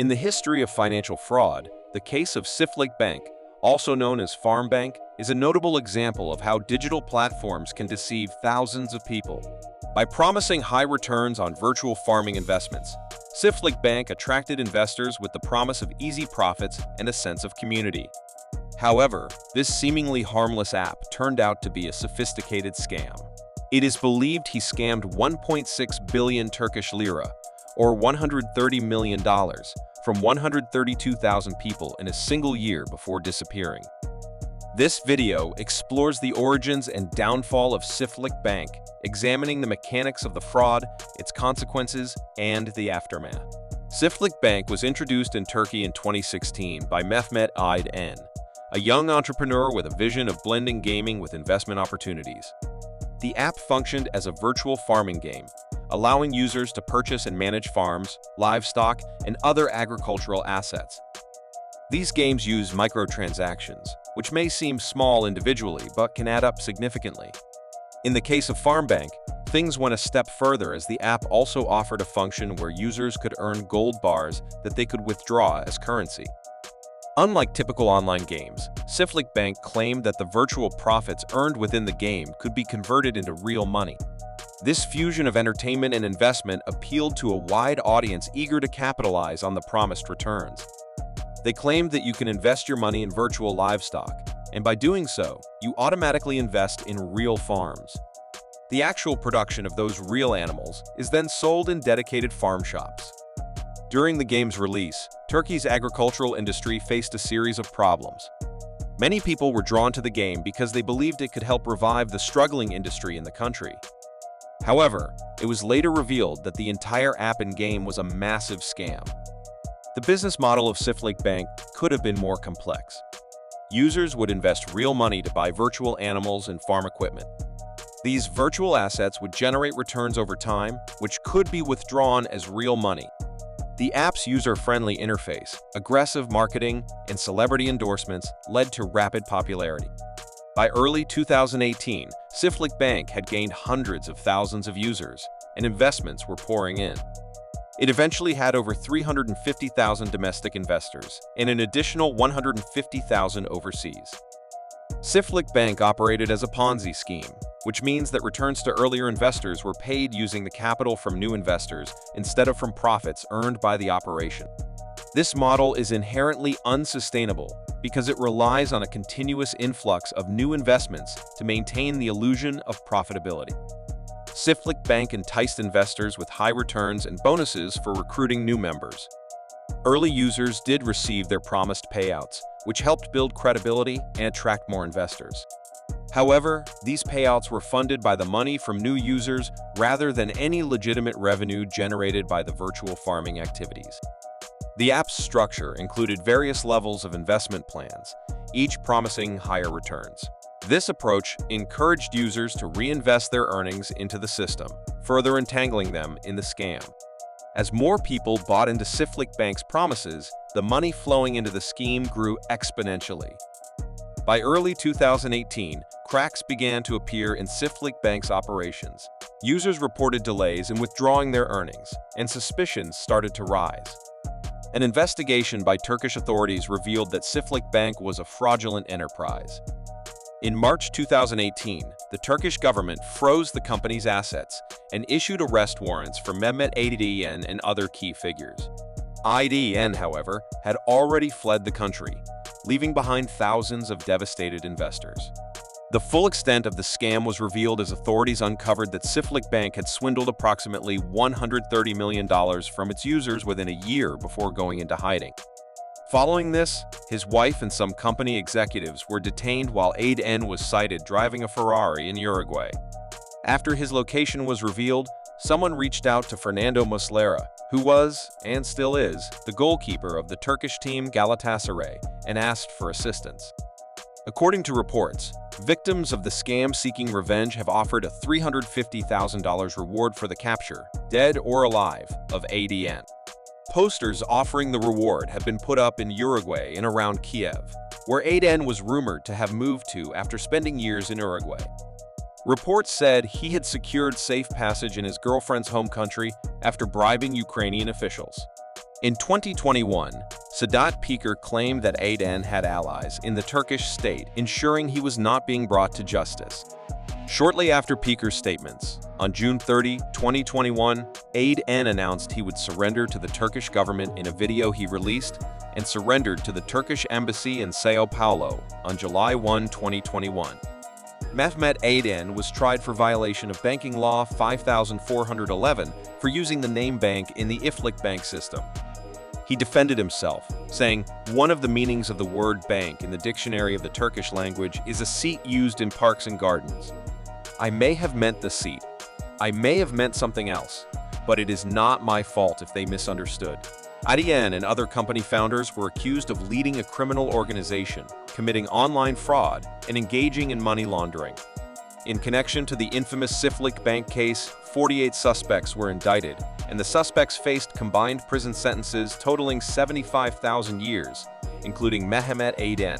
In the history of financial fraud, the case of Ciftlik Bank, also known as Farm Bank, is a notable example of how digital platforms can deceive thousands of people. By promising high returns on virtual farming investments, Ciftlik Bank attracted investors with the promise of easy profits and a sense of community. However, this seemingly harmless app turned out to be a sophisticated scam. It is believed he scammed 1.6 billion Turkish lira, or $130 million, from 132,000 people in a single year before disappearing. This video explores the origins and downfall of Ciftlik Bank, examining the mechanics of the fraud, its consequences, and the aftermath. Ciftlik Bank was introduced in Turkey in 2016 by Mehmet Aydın, a young entrepreneur with a vision of blending gaming with investment opportunities. The app functioned as a virtual farming game, allowing users to purchase and manage farms, livestock, and other agricultural assets. These games use microtransactions, which may seem small individually but can add up significantly. In the case of Farm Bank, things went a step further as the app also offered a function where users could earn gold bars that they could withdraw as currency. Unlike typical online games, Ciftlik Bank claimed that the virtual profits earned within the game could be converted into real money. This fusion of entertainment and investment appealed to a wide audience eager to capitalize on the promised returns. They claimed that you can invest your money in virtual livestock, and by doing so, you automatically invest in real farms. The actual production of those real animals is then sold in dedicated farm shops. During the game's release, Turkey's agricultural industry faced a series of problems. Many people were drawn to the game because they believed it could help revive the struggling industry in the country. However, it was later revealed that the entire app and game was a massive scam. The business model of Ciftlik Bank could have been more complex. Users would invest real money to buy virtual animals and farm equipment. These virtual assets would generate returns over time, which could be withdrawn as real money. The app's user-friendly interface, aggressive marketing, and celebrity endorsements led to rapid popularity. By early 2018, Ciftlik Bank had gained hundreds of thousands of users, and investments were pouring in. It eventually had over 350,000 domestic investors and an additional 150,000 overseas. Ciftlik Bank operated as a Ponzi scheme, which means that returns to earlier investors were paid using the capital from new investors instead of from profits earned by the operation. This model is inherently unsustainable because it relies on a continuous influx of new investments to maintain the illusion of profitability. Ciftlik Bank enticed investors with high returns and bonuses for recruiting new members. Early users did receive their promised payouts, which helped build credibility and attract more investors. However, these payouts were funded by the money from new users rather than any legitimate revenue generated by the virtual farming activities. The app's structure included various levels of investment plans, each promising higher returns. This approach encouraged users to reinvest their earnings into the system, further entangling them in the scam. As more people bought into Ciftlik Bank's promises, the money flowing into the scheme grew exponentially. By early 2018, cracks began to appear in Ciftlik Bank's operations. Users reported delays in withdrawing their earnings, and suspicions started to rise. An investigation by Turkish authorities revealed that Ciftlik Bank was a fraudulent enterprise. In March 2018, the Turkish government froze the company's assets and issued arrest warrants for Mehmet Aydın and other key figures. Aydın, however, had already fled the country, leaving behind thousands of devastated investors. The full extent of the scam was revealed as authorities uncovered that Ciftlik Bank had swindled approximately $130 million from its users within a year before going into hiding. Following this, his wife and some company executives were detained while Aydın was sighted driving a Ferrari in Uruguay. After his location was revealed, someone reached out to Fernando Muslera, who was, and still is, the goalkeeper of the Turkish team Galatasaray, and asked for assistance. According to reports, victims of the scam seeking revenge have offered a $350,000 reward for the capture, dead or alive, of Aydın. Posters offering the reward have been put up in Uruguay and around Kiev, where Aydın was rumored to have moved to after spending years in Uruguay. Reports said he had secured safe passage in his girlfriend's home country after bribing Ukrainian officials. In 2021, Sedat Peker claimed that Aydın had allies in the Turkish state, ensuring he was not being brought to justice. Shortly after Peker's statements, on June 30, 2021, Aydın announced he would surrender to the Turkish government in a video he released and surrendered to the Turkish embassy in Sao Paulo on July 1, 2021. Mehmet Aydın was tried for violation of Banking Law 5411 for using the name bank in the Ciftlik Bank system. He defended himself, saying, "One of the meanings of the word bank in the dictionary of the Turkish language is a seat used in parks and gardens. I may have meant the seat. I may have meant something else, but it is not my fault if they misunderstood." Aydın and other company founders were accused of leading a criminal organization, committing online fraud, and engaging in money laundering. In connection to the infamous Ciftlik Bank case, 48 suspects were indicted, and the suspects faced combined prison sentences totaling 75,000 years, including Mehmet Aydın.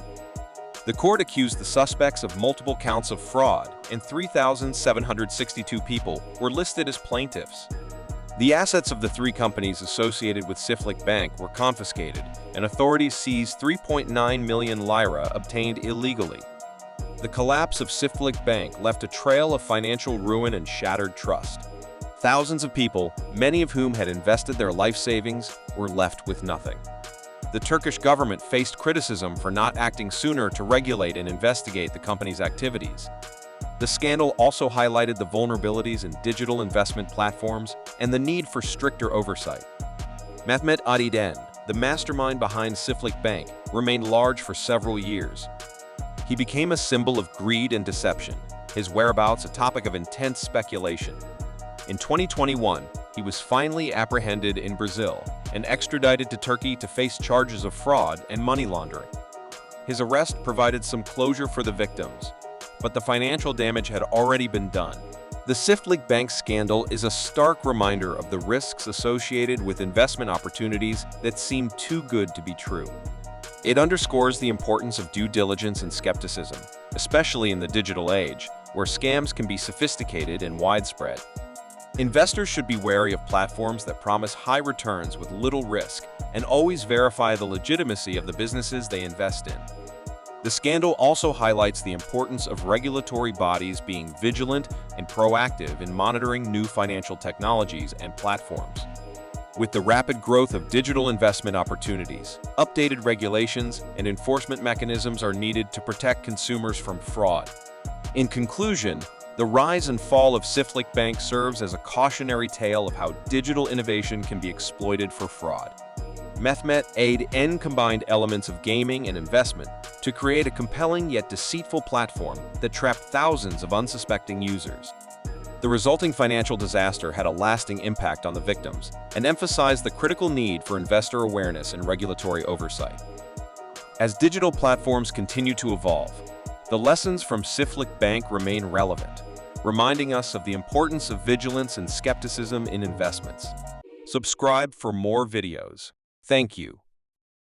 The court accused the suspects of multiple counts of fraud, and 3,762 people were listed as plaintiffs. The assets of the three companies associated with Ciftlik Bank were confiscated, and authorities seized 3.9 million lira obtained illegally. The collapse of Ciftlik Bank left a trail of financial ruin and shattered trust. Thousands of people, many of whom had invested their life savings, were left with nothing. The Turkish government faced criticism for not acting sooner to regulate and investigate the company's activities. The scandal also highlighted the vulnerabilities in digital investment platforms and the need for stricter oversight. Mehmet Aydın, the mastermind behind Ciftlik Bank, remained large for several years. He became a symbol of greed and deception, his whereabouts a topic of intense speculation. In 2021, he was finally apprehended in Brazil and extradited to Turkey to face charges of fraud and money laundering. His arrest provided some closure for the victims, but the financial damage had already been done. The Ciftlik Bank scandal is a stark reminder of the risks associated with investment opportunities that seem too good to be true. It underscores the importance of due diligence and skepticism, especially in the digital age, where scams can be sophisticated and widespread. Investors should be wary of platforms that promise high returns with little risk and always verify the legitimacy of the businesses they invest in. The scandal also highlights the importance of regulatory bodies being vigilant and proactive in monitoring new financial technologies and platforms. With the rapid growth of digital investment opportunities, updated regulations and enforcement mechanisms are needed to protect consumers from fraud. In conclusion, the rise and fall of Ciftlik Bank serves as a cautionary tale of how digital innovation can be exploited for fraud. Mehmet Aydın combined elements of gaming and investment to create a compelling yet deceitful platform that trapped thousands of unsuspecting users. The resulting financial disaster had a lasting impact on the victims and emphasized the critical need for investor awareness and regulatory oversight. As digital platforms continue to evolve, the lessons from Ciftlik Bank remain relevant, reminding us of the importance of vigilance and skepticism in investments. Subscribe for more videos. Thank you.